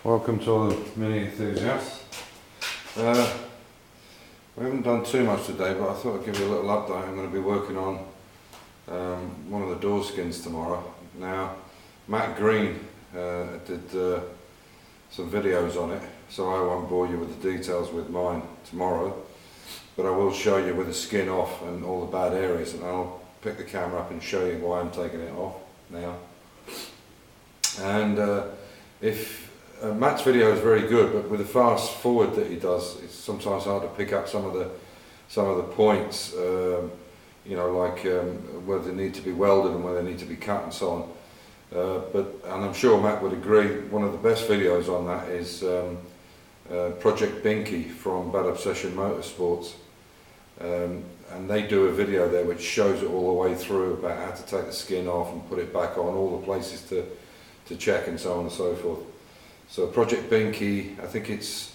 Welcome to all the mini enthusiasts. We haven't done too much today, but I thought I'd give you a little update. I'm going to be working on one of the door skins tomorrow. Now, Matt Green did some videos on it, so I won't bore you with the details with mine tomorrow, but I will show you with the skin off and all the bad areas, and I'll pick the camera up and show you why I'm taking it off now. And Matt's video is very good, but with the fast forward that he does, it's sometimes hard to pick up some of the points, you know, like where they need to be welded and where they need to be cut and so on. And I'm sure Matt would agree, one of the best videos on that is Project Binky from Bad Obsession Motorsports. And they do a video there which shows it all the way through about how to take the skin off and put it back on, all the places to check and so on and so forth. So Project Binky, I think it's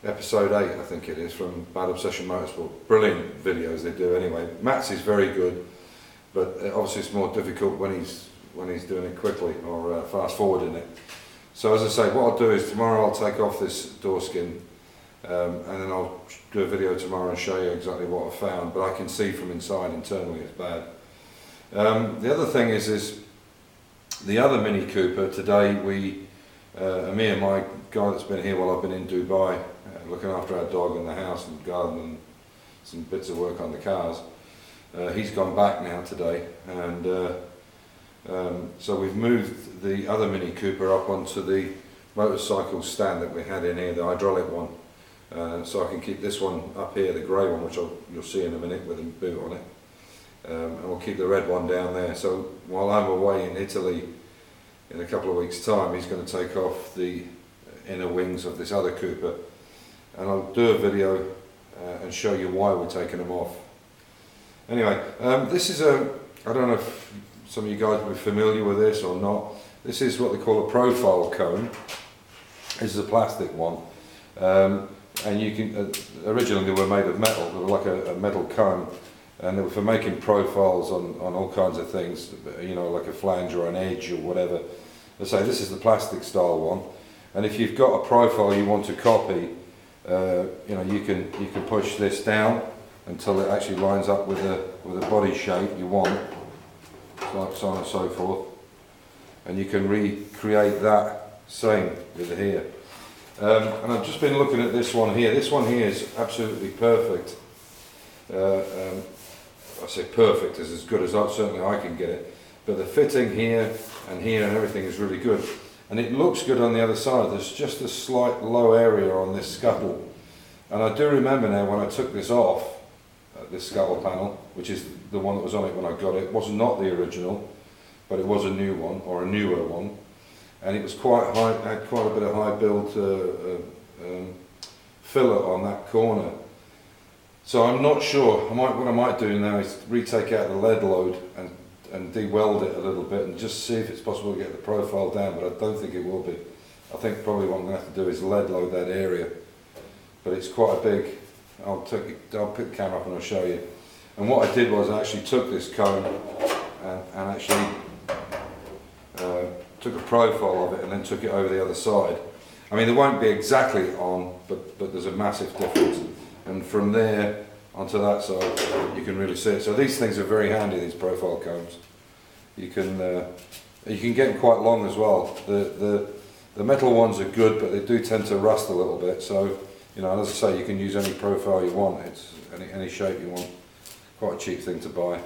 episode 8, I think it is, from Bad Obsession Motorsport. Brilliant videos they do anyway. Matt's is very good, but obviously it's more difficult when he's doing it quickly or fast forwarding it. So as I say, what I'll do is tomorrow I'll take off this door skin and then I'll do a video tomorrow and show you exactly what I found, but I can see from inside internally it's bad. The other thing is the other Mini Cooper. Today me and my guy that's been here while I've been in Dubai looking after our dog in the house and garden and some bits of work on the cars, he's gone back now today, and so we've moved the other Mini Cooper up onto the motorcycle stand that we had in here, the hydraulic one, so I can keep this one up here, the grey one, which you'll see in a minute with a boot on it, and we'll keep the red one down there. So while I'm away in Italy in a couple of weeks' time, he's going to take off the inner wings of this other Cooper, and I'll do a video and show you why we're taking them off. Anyway, this is I don't know if some of you guys will be familiar with this or not. This is what they call a profile cone. This is a plastic one, and you can originally they were made of metal. They were like a metal cone, and they were for making profiles on all kinds of things, you know, like a flange or an edge or whatever. I say this is the plastic style one, and if you've got a profile you want to copy, you know, you can push this down until it actually lines up with the body shape you want, like so on and so forth, and you can recreate that same with here. And I've just been looking at this one here. This one here is absolutely perfect. I say perfect, is as good as certainly I can get it, but the fitting here and everything is really good, and it looks good on the other side. There's just a slight low area on this scuttle, and I do remember now when I took this off, this scuttle panel, which is the one that was on it when I got it, was not the original, but it was a new one, or a newer one, and it was quite high, had quite a bit of high build filler on that corner. So I'm not sure. What I might do now is retake out the lead load and de-weld it a little bit and just see if it's possible to get the profile down, but I don't think it will be. I think probably what I'm going to have to do is lead load that area, but it's quite a big. I'll pick the camera up and I'll show you. And what I did was I actually took this cone and actually took a profile of it and then took it over the other side. I mean, they won't be exactly on, but there's a massive difference. And from there onto that side, you can really see it. So these things are very handy, these profile cones. You can get them quite long as well. The metal ones are good, but they do tend to rust a little bit. So, you know, as I say, you can use any profile you want. It's any shape you want. Quite a cheap thing to buy.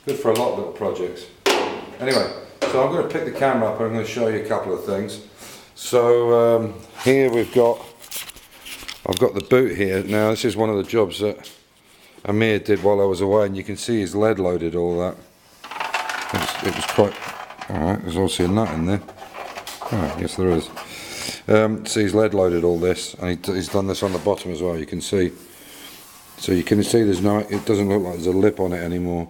Good for a lot of little projects. Anyway, so I'm going to pick the camera up and I'm going to show you a couple of things. So here I've got the boot here. Now this is one of the jobs that Amir did while I was away, and you can see he's lead loaded all that. It was quite alright. There's obviously a nut in there. Oh, yes there is. So he's lead loaded all this, and he's done this on the bottom as well. You can see. So you can see there's no. It doesn't look like there's a lip on it anymore.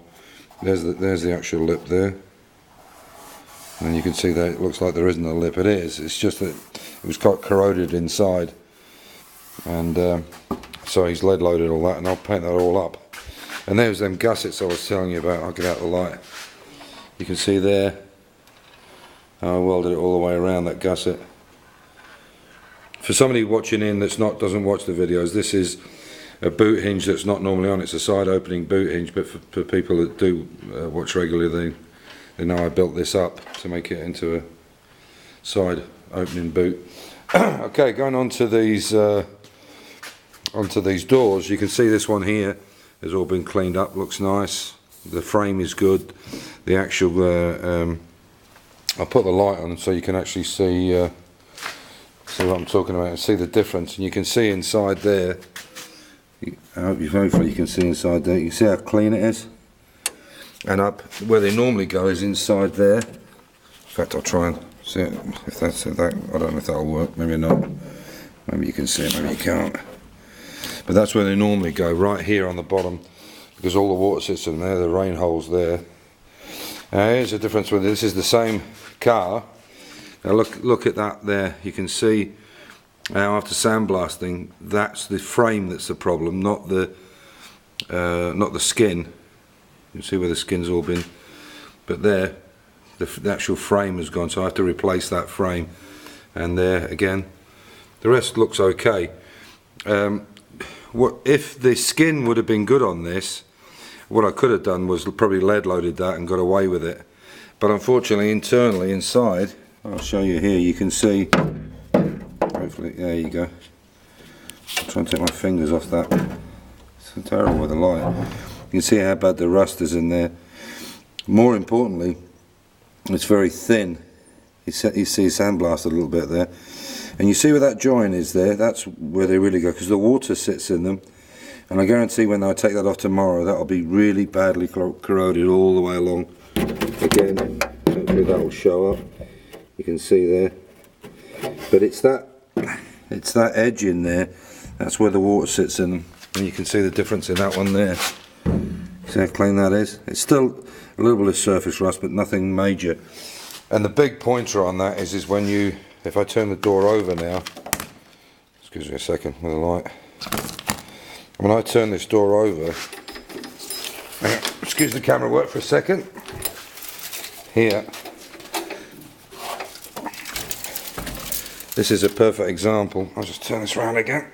There's the actual lip there. And you can see that it looks like there isn't a lip. It is. It's just that it was quite corroded inside. And so he's lead loaded all that, and I'll paint that all up. And there's them gussets I was telling you about. I'll get out the light. You can see there how I welded it all the way around that gusset. for somebody watching in that's doesn't watch the videos, this is a boot hinge that's not normally on. It's a side opening boot hinge, but for people that do watch regularly, they know I built this up to make it into a side opening boot. Okay, going on to these doors, you can see this one here has all been cleaned up, looks nice. The frame is good. The actual I'll put the light on so you can actually see what I'm talking about and see the difference. And you can see inside there, hopefully you can see inside there, you can see how clean it is. And up where they normally go is inside there. In fact, I'll try and see it, if that's it. I don't know if that'll work, maybe not. Maybe you can see it, maybe you can't. But that's where they normally go, right here on the bottom, because all the water sits in there, the rain hole's there. Here's the difference with this. Is the same car. Now look at that there. You can see how after sandblasting, that's the frame that's the problem, not the skin. You can see where the skin's all been, but there, the actual frame has gone. So I have to replace that frame. And there again, the rest looks okay. If the skin would have been good on this, what I could have done was probably lead loaded that and got away with it. But unfortunately, internally, inside, I'll show you here, you can see, hopefully, there you go. I'm trying to take my fingers off that. It's so terrible with the light. You can see how bad the rust is in there. More importantly, it's very thin. You see sandblasted a little bit there. And you see where that joint is there, that's where they really go, because the water sits in them. And I guarantee when I take that off tomorrow, that'll be really badly corroded all the way along. Again, hopefully that will show up. You can see there. But it's that edge in there, that's where the water sits in them. And you can see the difference in that one there. See how clean that is? It's still a little bit of surface rust, but nothing major. And the big pointer on that is when you, if I turn the door over now, excuse me a second with the light. When I turn this door over, excuse the camera work for a second, here, this is a perfect example. I'll just turn this around again.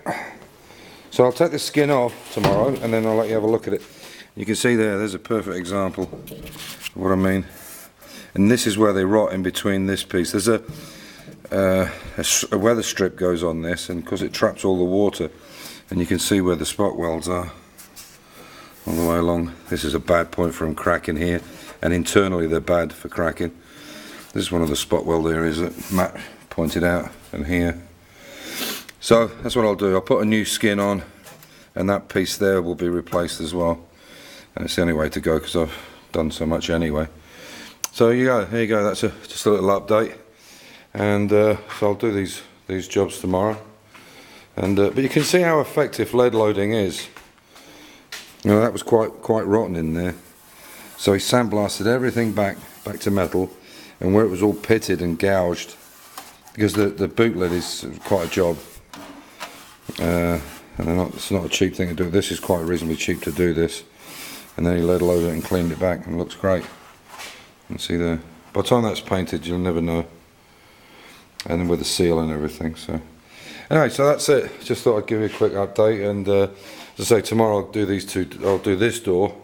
So I'll take the skin off tomorrow and then I'll let you have a look at it. You can see there's a perfect example of what I mean. And this is where they rot, in between this piece. There's a weather strip goes on this, and because it traps all the water, and you can see where the spot welds are all the way along. This is a bad point for them cracking here, and internally they're bad for cracking. This is one of the spot weld areas that Matt pointed out, and here. So that's what I'll do. I'll put a new skin on, and that piece there will be replaced as well. And it's the only way to go because I've done so much anyway. So here you go. That's just a little update, and so I'll do these jobs tomorrow. And but you can see how effective lead loading is. You know, that was quite rotten in there. So he sandblasted everything back to metal, and where it was all pitted and gouged, because the boot lid is quite a job, and it's not a cheap thing to do. This is quite reasonably cheap to do this, and then he lead loaded it and cleaned it back, and it looks great. You can see there. By the time that's painted, you'll never know. And then with the seal and everything. So anyway, so that's it. Just thought I'd give you a quick update, and as I say, tomorrow I'll do these two. I'll do this door,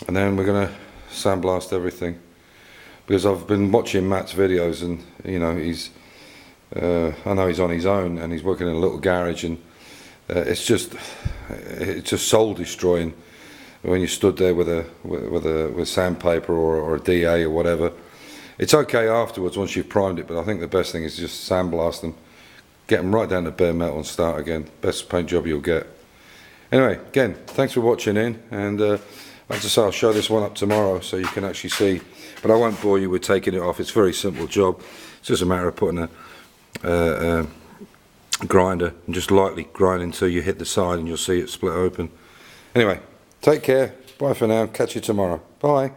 and then we're gonna sandblast everything. Because I've been watching Matt's videos, and you know he's. I know he's on his own, and he's working in a little garage, and it's just soul destroying when you stood there with sandpaper or a DA or whatever. It's okay afterwards once you've primed it, but I think the best thing is just sandblast them, get them right down to bare metal and start again. Best paint job you'll get. Anyway, again, thanks for watching in, and as I say, I'll show this one up tomorrow so you can actually see, but I won't bore you with taking it off. It's a very simple job. It's just a matter of putting a grinder and just lightly grinding until you hit the side and you'll see it split open. Anyway, take care, bye for now, catch you tomorrow, bye.